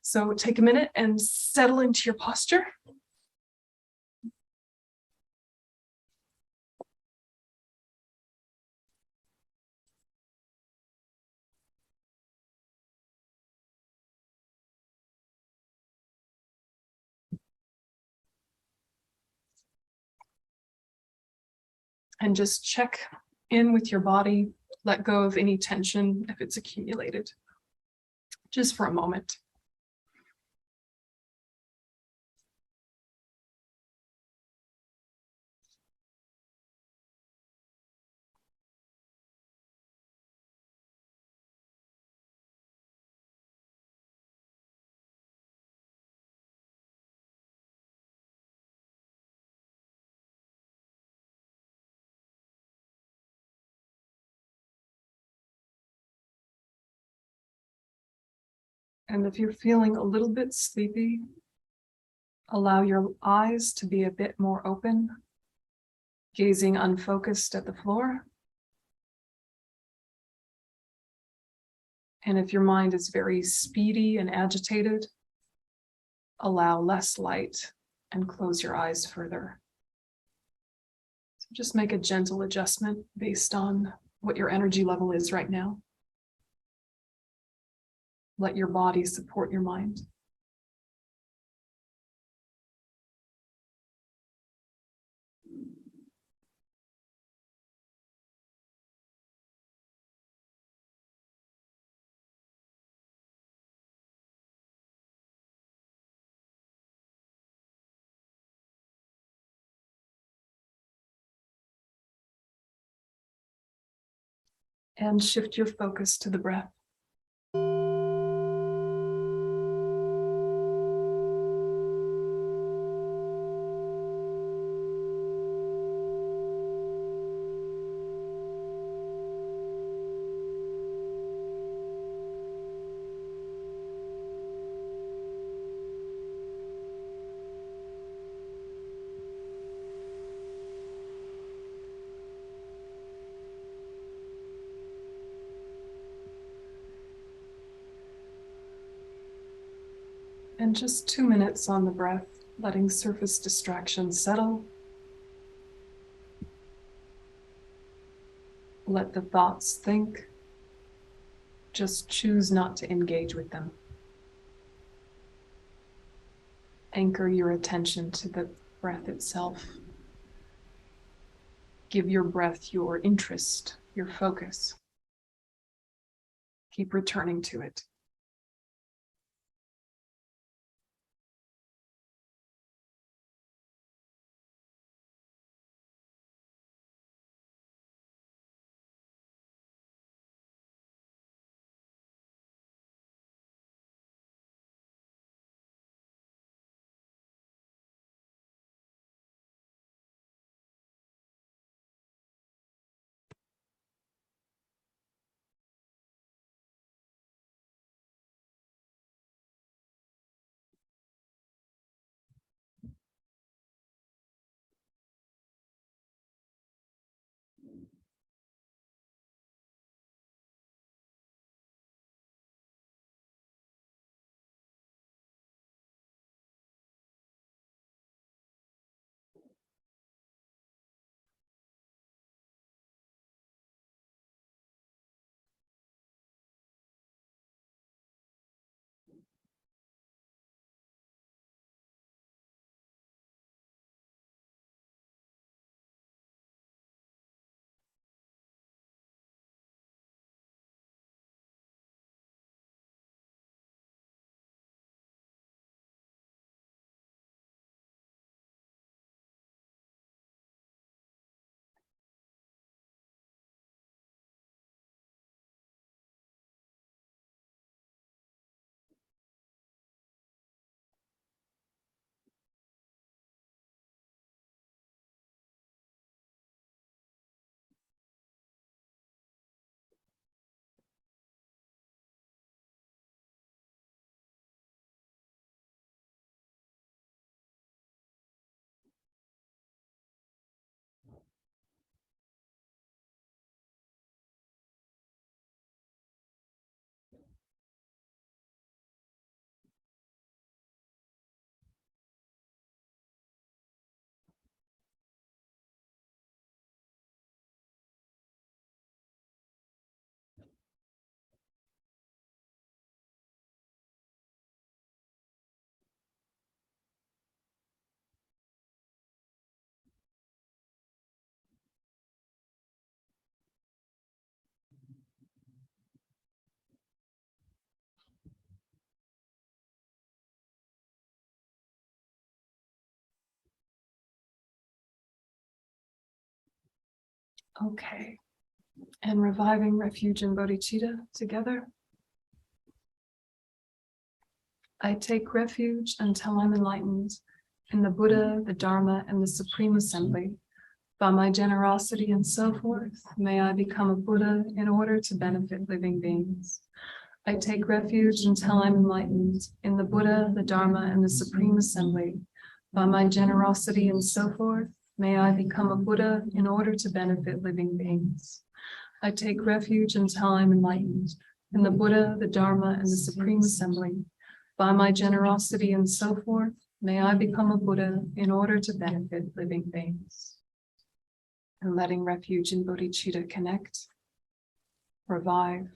So take a minute and settle into your posture. And just check in with your body, let go of any tension if it's accumulated, just for a moment. And if you're feeling a little bit sleepy, allow your eyes to be a bit more open, gazing unfocused at the floor. And if your mind is very speedy and agitated, allow less light and close your eyes further. So just make a gentle adjustment based on what your energy level is right now. Let your body support your mind. And shift your focus to the breath. And just 2 minutes on the breath, letting surface distractions settle. Let the thoughts think. Just choose not to engage with them. Anchor your attention to the breath itself. Give your breath your interest, your focus. Keep returning to it. Okay. And reviving refuge and bodhicitta together. I take refuge until I'm enlightened in the Buddha, the Dharma, and the Supreme Assembly. By my generosity and so forth, may I become a Buddha in order to benefit living beings. I take refuge until I'm enlightened in the Buddha, the Dharma, and the Supreme Assembly. By my generosity and so forth, may I become a Buddha in order to benefit living beings. I take refuge until I'm enlightened in the Buddha, the Dharma, and the Supreme Assembly. By my generosity and so forth, may I become a Buddha in order to benefit living beings. And letting refuge and bodhicitta connect, revive.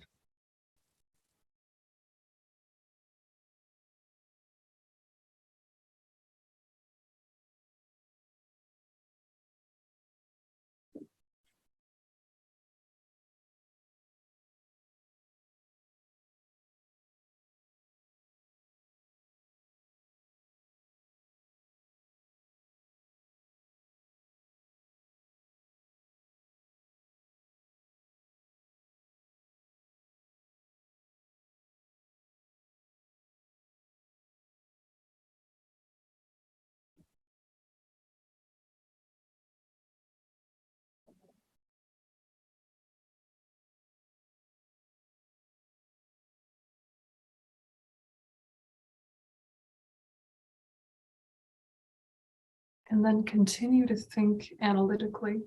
And then continue to think analytically.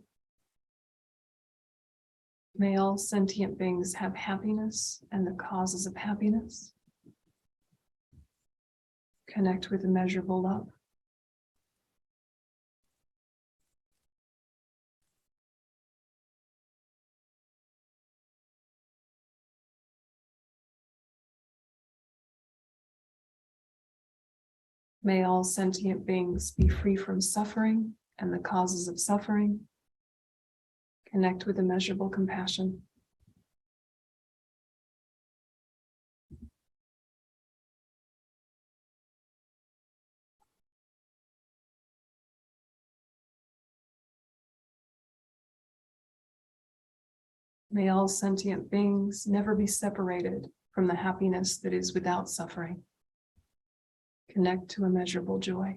May all sentient beings have happiness and the causes of happiness. Connect with immeasurable love. May all sentient beings be free from suffering and the causes of suffering. Connect with immeasurable compassion. May all sentient beings never be separated from the happiness that is without suffering. Connect to immeasurable joy.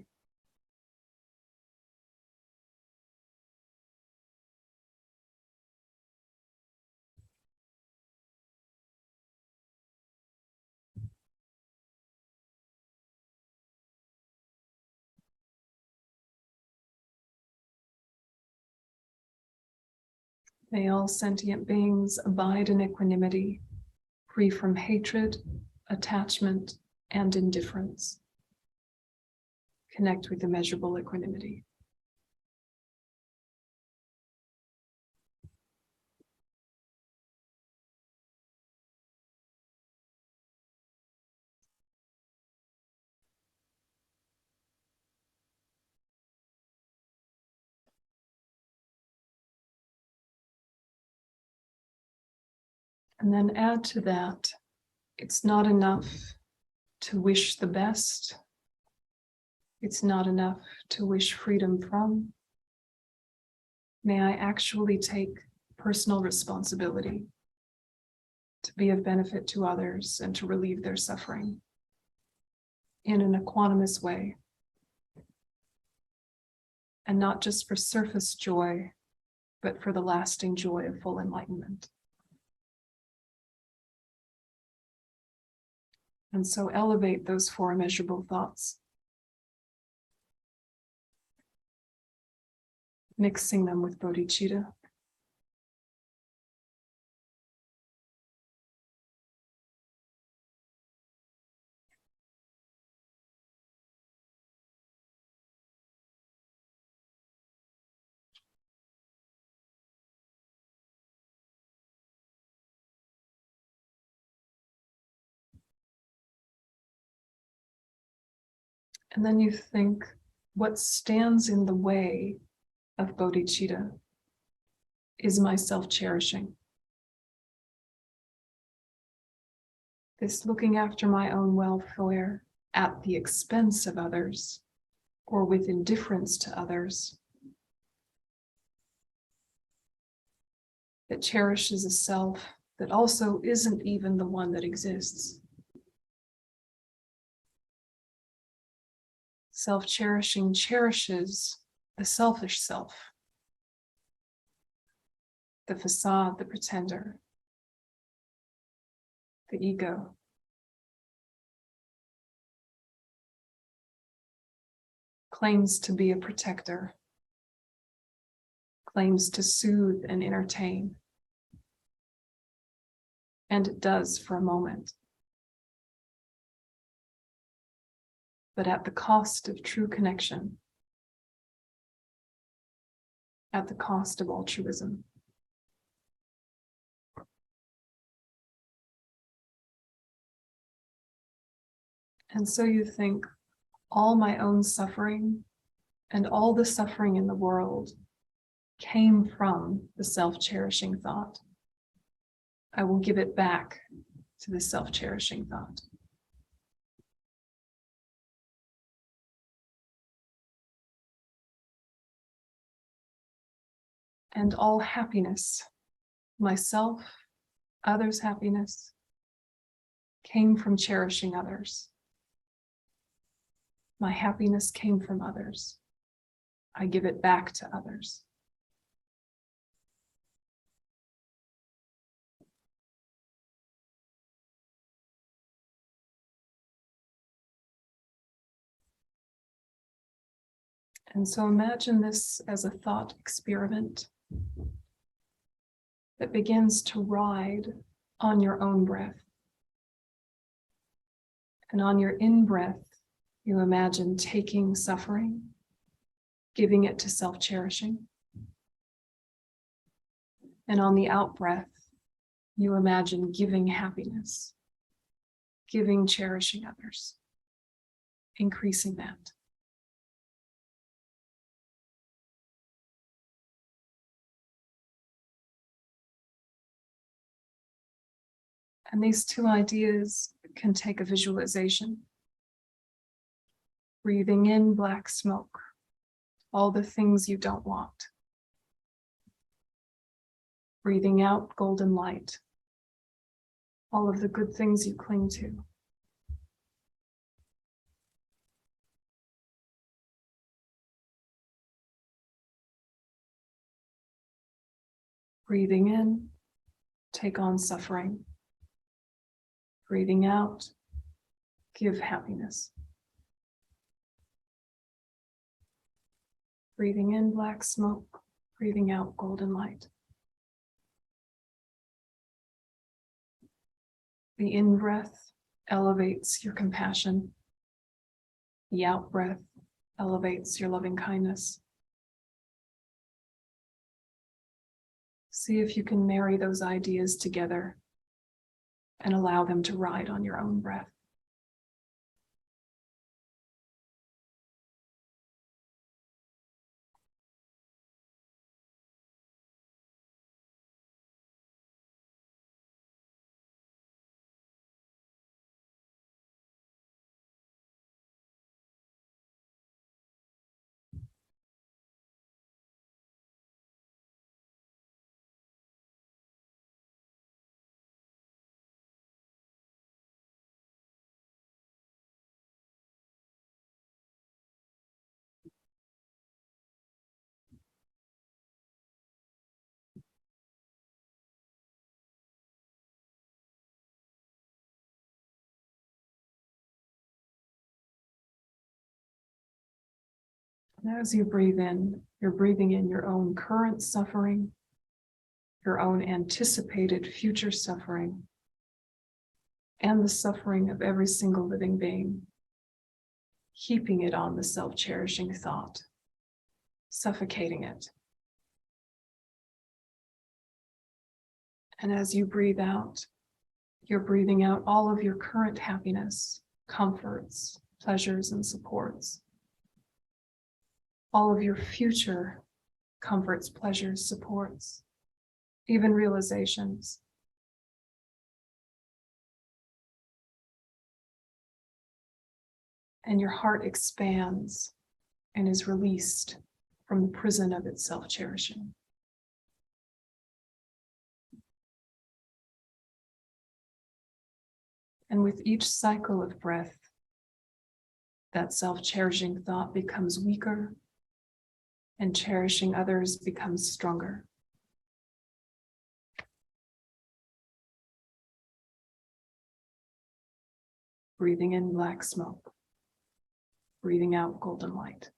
May all sentient beings abide in equanimity, free from hatred, attachment, and indifference. Connect with immeasurable equanimity. And then add to that, it's not enough to wish the best. It's not enough to wish freedom from. May I actually take personal responsibility to be of benefit to others and to relieve their suffering in an equanimous way. And not just for surface joy, but for the lasting joy of full enlightenment. And so elevate those four immeasurable thoughts, mixing them with bodhicitta. And then you think, what stands in the way of bodhicitta is my self-cherishing. This looking after my own welfare at the expense of others or with indifference to others. that cherishes a self that also isn't even the one that exists. Self-cherishing cherishes the selfish self, the facade, the pretender, the ego. Claims to be a protector, claims to soothe and entertain. And it does for a moment. But at the cost of true connection, at the cost of altruism. And so you think, all my own suffering and all the suffering in the world came from the self-cherishing thought. I will give it back to the self-cherishing thought. And all happiness, myself, others' happiness, came from cherishing others. My happiness came from others. I give it back to others. And so imagine this as a thought experiment that begins to ride on your own breath. And on your in-breath, you imagine taking suffering, giving it to self-cherishing. And on the out-breath, you imagine giving happiness, giving, cherishing others, increasing that. And these two ideas can take a visualization. Breathing in black smoke, all the things you don't want. Breathing out golden light, all of the good things you cling to. Breathing in, take on suffering. Breathing out, give happiness. Breathing in black smoke, breathing out golden light. The in-breath elevates your compassion. The out-breath elevates your loving kindness. See if you can marry those ideas together and allow them to ride on your own breath. And as you breathe in, you're breathing in your own current suffering, your own anticipated future suffering, and the suffering of every single living being, heaping it on the self-cherishing thought, suffocating it. And as you breathe out, you're breathing out all of your current happiness, comforts, pleasures, and supports. All of your future comforts, pleasures, supports, even realizations. And your heart expands and is released from the prison of its self-cherishing. And with each cycle of breath, that self-cherishing thought becomes weaker and cherishing others becomes stronger. Breathing in black smoke, breathing out golden light.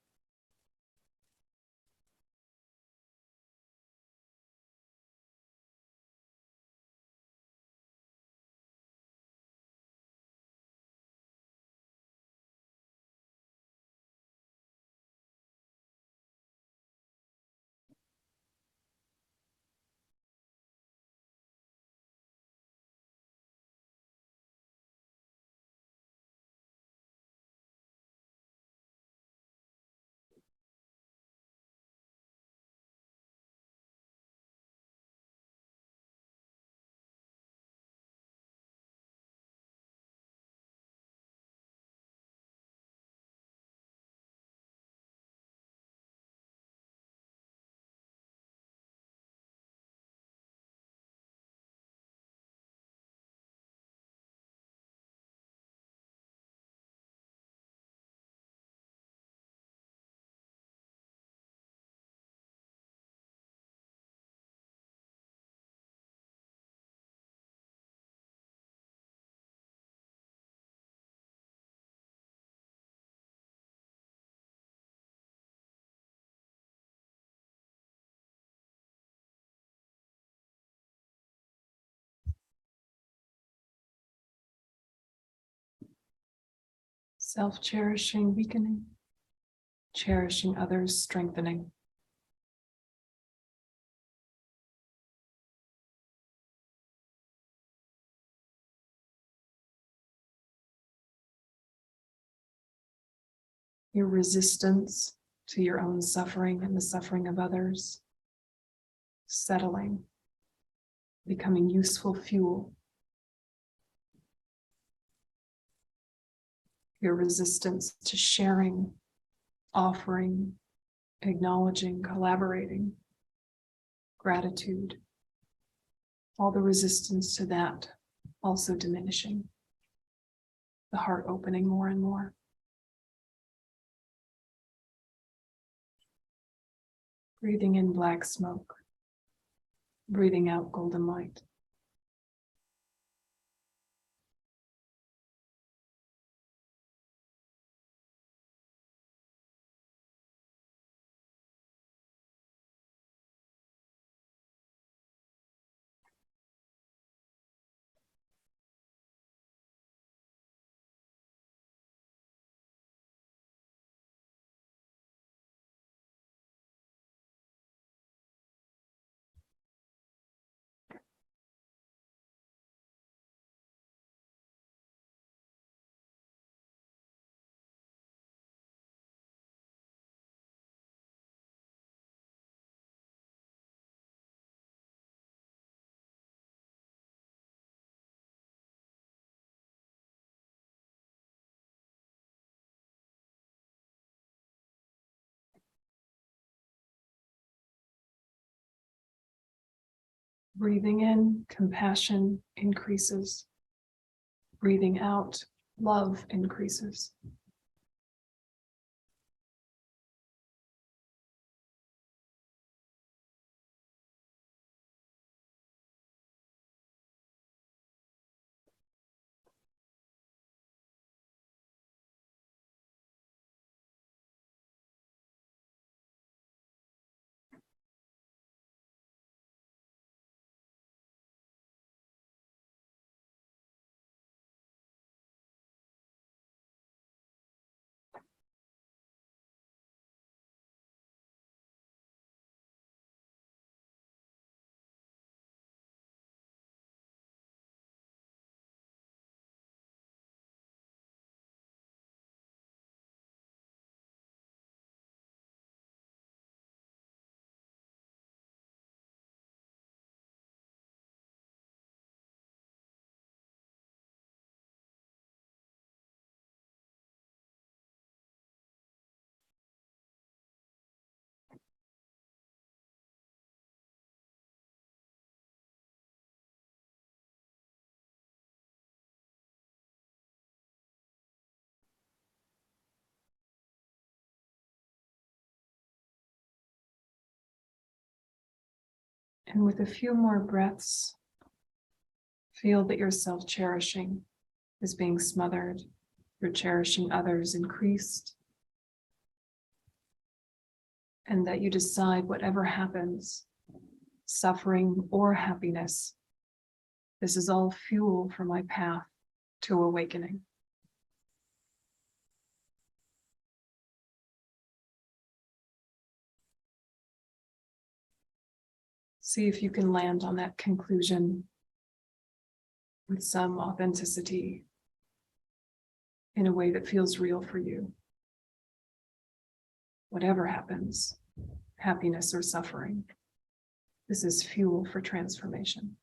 Self-cherishing, weakening, cherishing others, strengthening. Your resistance to your own suffering and the suffering of others, settling, becoming useful fuel. Your resistance to sharing, offering, acknowledging, collaborating, gratitude, all the resistance to that also diminishing, the heart opening more and more. Breathing in black smoke, breathing out golden light. Breathing in, compassion increases. Breathing out, love increases. And with a few more breaths, feel that your self-cherishing is being smothered, your cherishing others increased, and that you decide whatever happens, suffering or happiness, this is all fuel for my path to awakening. See if you can land on that conclusion with some authenticity in a way that feels real for you. Whatever happens, happiness or suffering, this is fuel for transformation.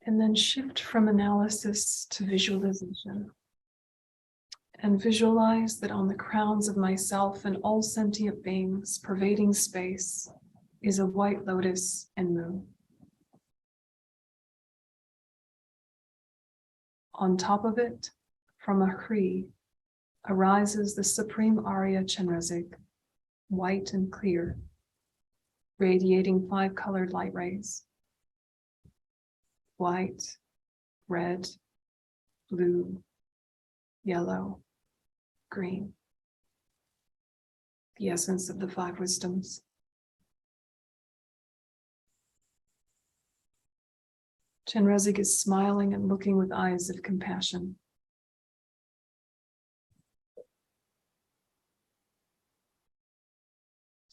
And then shift from analysis to visualization. And visualize that on the crowns of myself and all sentient beings pervading space is a white lotus and moon. On top of it, from a Hri, arises the supreme Arya Chenrezig, white and clear, radiating 5-colored light rays. White, red, blue, yellow, green. The essence of the 5 wisdoms. Chenrezig is smiling and looking with eyes of compassion.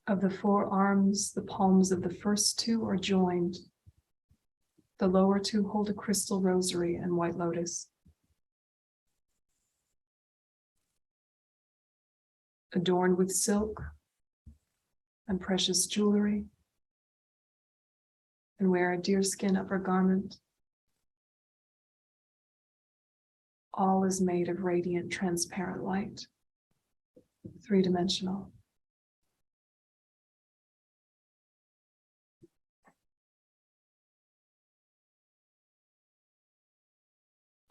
Of the 4 arms, the palms of the first 2 are joined. The lower 2 hold a crystal rosary and white lotus. Adorned with silk and precious jewelry, and wear a deerskin upper garment. All is made of radiant, transparent light, 3-dimensional.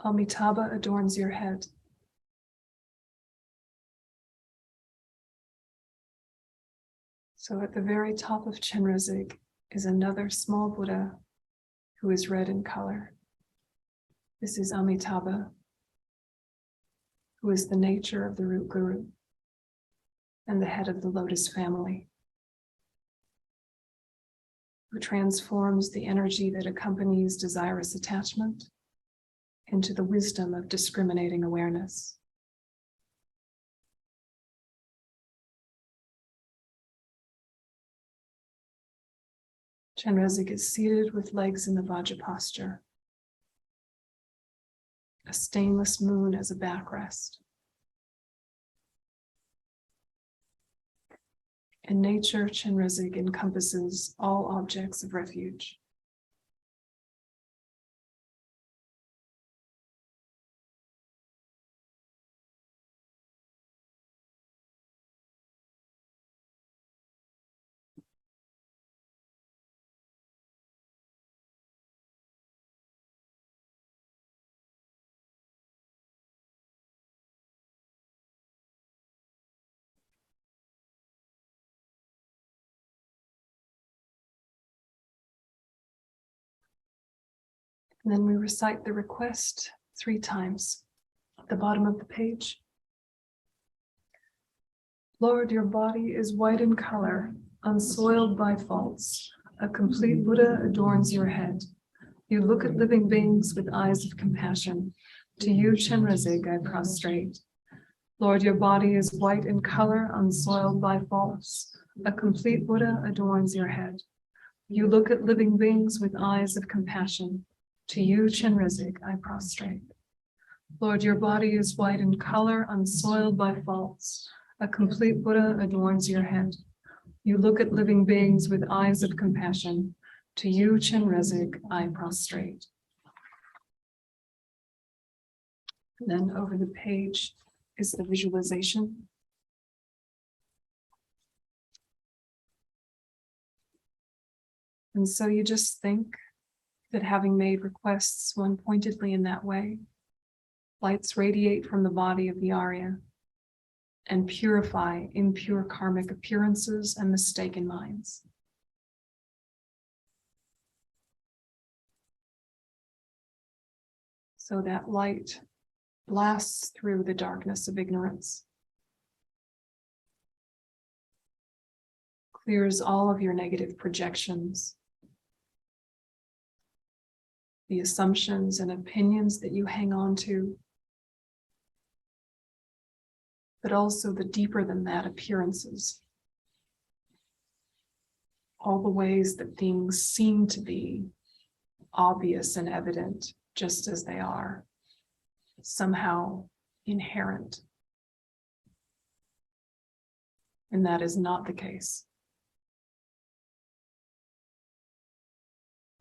Amitabha adorns your head. So at the very top of Chenrezig is another small Buddha who is red in color. This is Amitabha, who is the nature of the root guru and the head of the lotus family, who transforms the energy that accompanies desirous attachment into the wisdom of discriminating awareness. Chenrezig is seated with legs in the Vajra posture, a stainless moon as a backrest. In nature, Chenrezig encompasses all objects of refuge. And then we recite the request 3 times at the bottom of the page. Lord, your body is white in color, unsoiled by faults. A complete Buddha adorns your head. You look at living beings with eyes of compassion. To you, Chenrezig, I prostrate. Lord, your body is white in color, unsoiled by faults. A complete Buddha adorns your head. You look at living beings with eyes of compassion. To you, Chenrezig, I prostrate. Lord, your body is white in color, unsoiled by faults. A complete Buddha adorns your head. You look at living beings with eyes of compassion. To you, Chenrezig, I prostrate. And then over the page is the visualization. And so you just think that having made requests when pointedly in that way, lights radiate from the body of the Arya and purify impure karmic appearances and mistaken minds. So that light blasts through the darkness of ignorance, clears all of your negative projections, the assumptions and opinions that you hang on to, but also the deeper than that appearances. All the ways that things seem to be obvious and evident just as they are, somehow inherent. And that is not the case.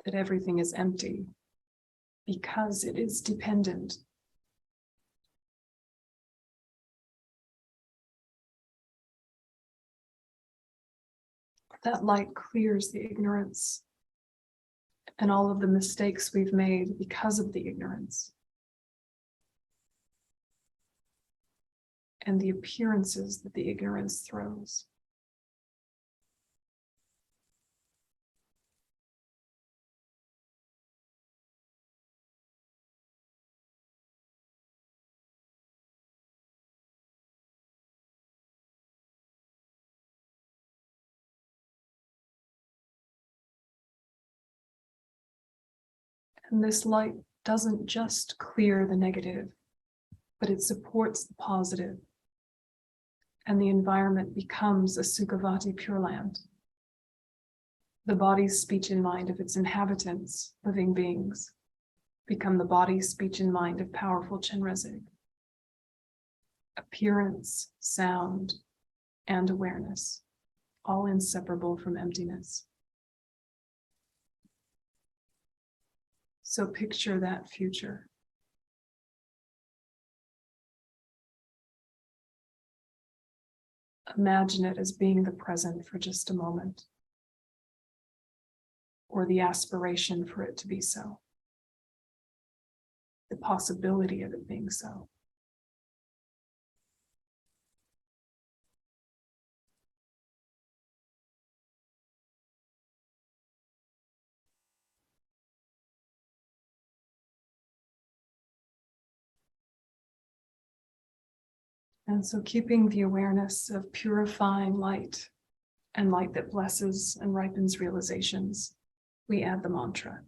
That everything is empty because it is dependent. That light clears the ignorance and all of the mistakes we've made because of the ignorance and the appearances that the ignorance throws. And this light doesn't just clear the negative, but it supports the positive. And the environment becomes a Sukhavati Pure Land. The body, speech, and mind of its inhabitants, living beings, become the body, speech, and mind of powerful Chenrezig. Appearance, sound, and awareness, all inseparable from emptiness. So picture that future. Imagine it as being the present for just a moment, or the aspiration for it to be so, the possibility of it being so. And so keeping the awareness of purifying light and light that blesses and ripens realizations, we add the mantra.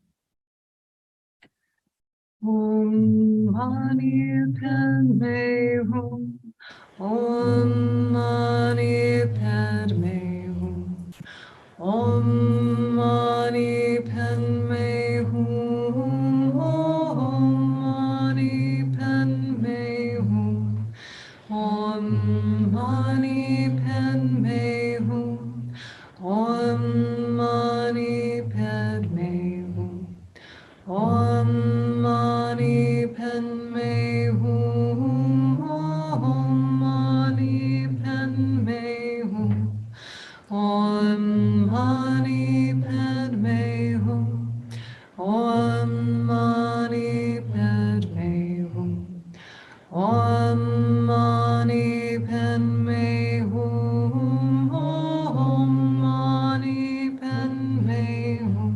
Om Mani Padme Hum. Om Mani Padme Hum. Om Mani Padme Hum. Om Mani Padme Hum. Om Mani Padme Hum. Om Mani Padme Hum. Om Mani Padme Hum. Om Mani Padme Hum. Om Mani Padme Hum. Om Mani Padme Hum. Om Mani Padme Hum. Om Mani Padme Hum.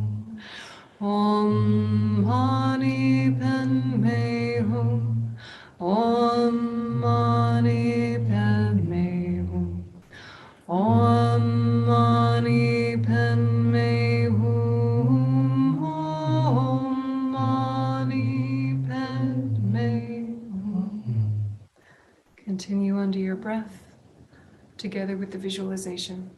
Om Mani Padme Hum. Om Mani Padme Hum. Om Mani Padme Hum. Om Mani Padme Hum. Continue under your breath, together with the visualization.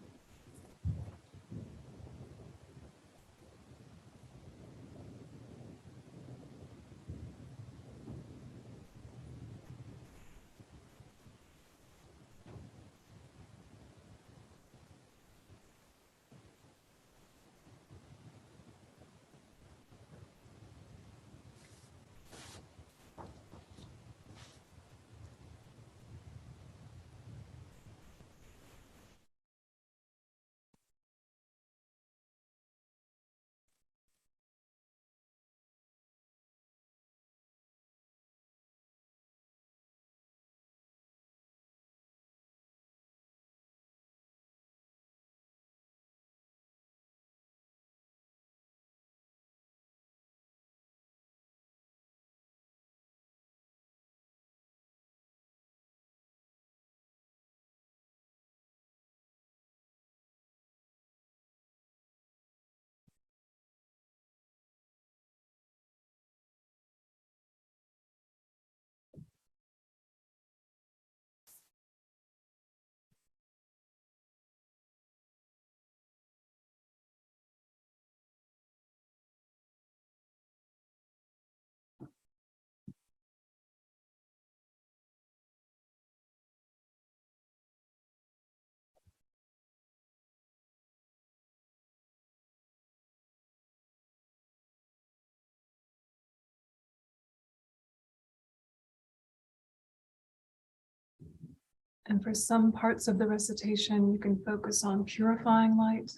And for some parts of the recitation, you can focus on purifying light.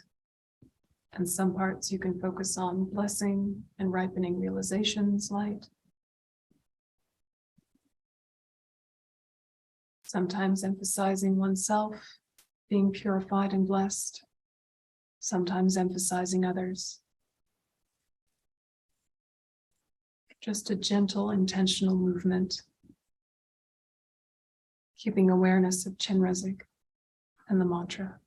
And some parts you can focus on blessing and ripening realizations light. Sometimes emphasizing oneself, being purified and blessed. Sometimes emphasizing others. Just a gentle, intentional movement, keeping awareness of Chenrezig and the mantra.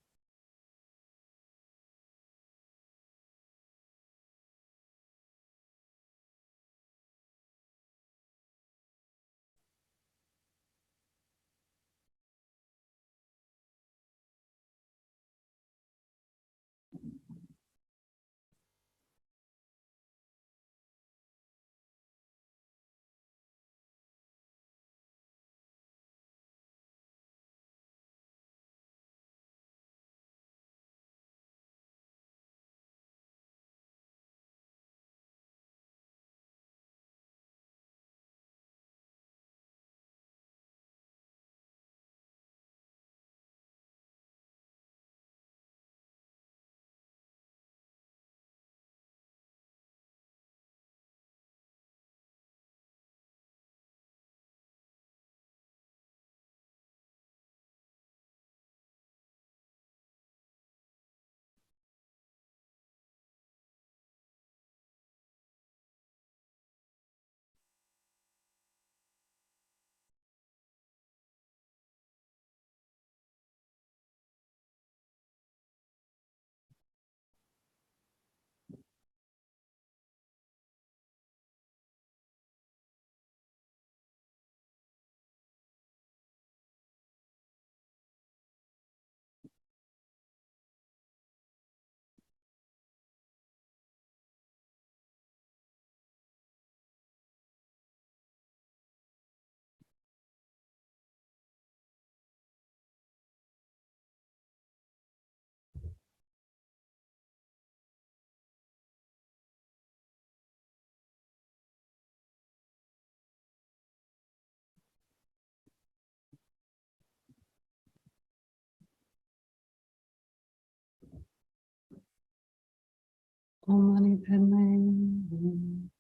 Om Mani Padme.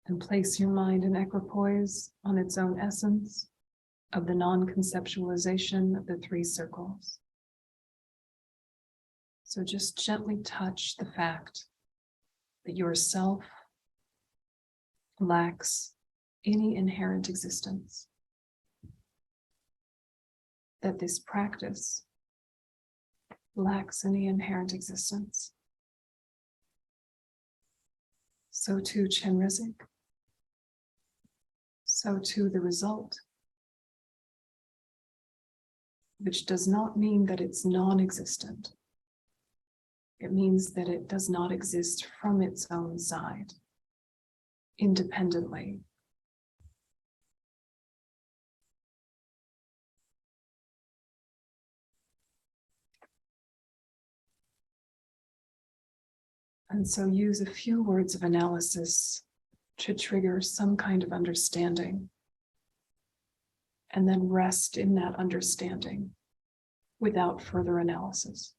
And place your mind in equipoise on its own essence of the non-conceptualization of the three circles. So just gently touch the fact that yourself lacks any inherent existence. That this practice lacks any inherent existence. So too Chenrezig. So too the result. Which does not mean that it's non-existent. It means that it does not exist from its own side, independently. And so use a few words of analysis to trigger some kind of understanding, and then rest in that understanding without further analysis.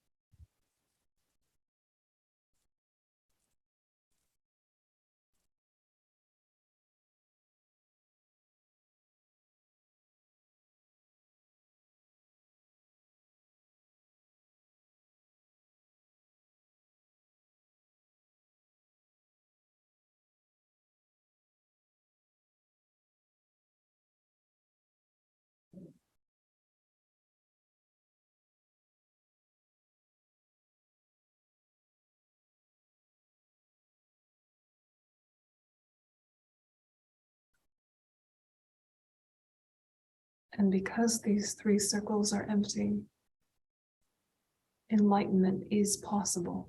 And because these three circles are empty, enlightenment is possible.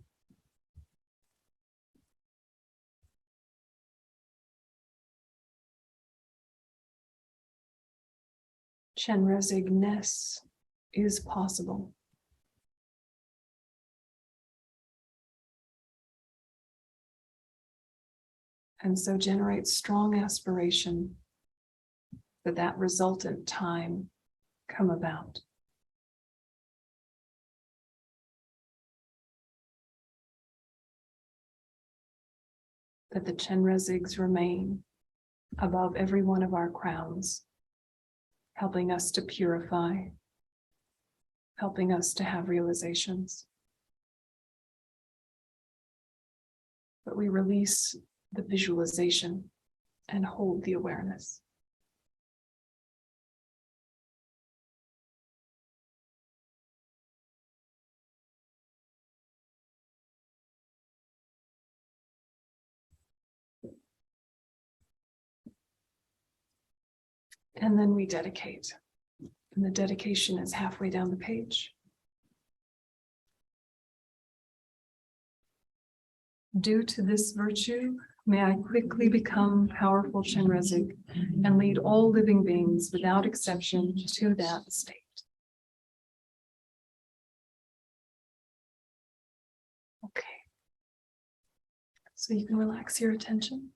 Chenrezig-ness is possible. And so generate strong aspiration for that resultant time come about. That the Chenrezigs remain above every one of our crowns, helping us to purify, helping us to have realizations. But we release the visualization and hold the awareness. And then we dedicate. And the dedication is halfway down the page. Due to this virtue, may I quickly become powerful Chenrezig and lead all living beings without exception to that state. Okay. So you can relax your attention.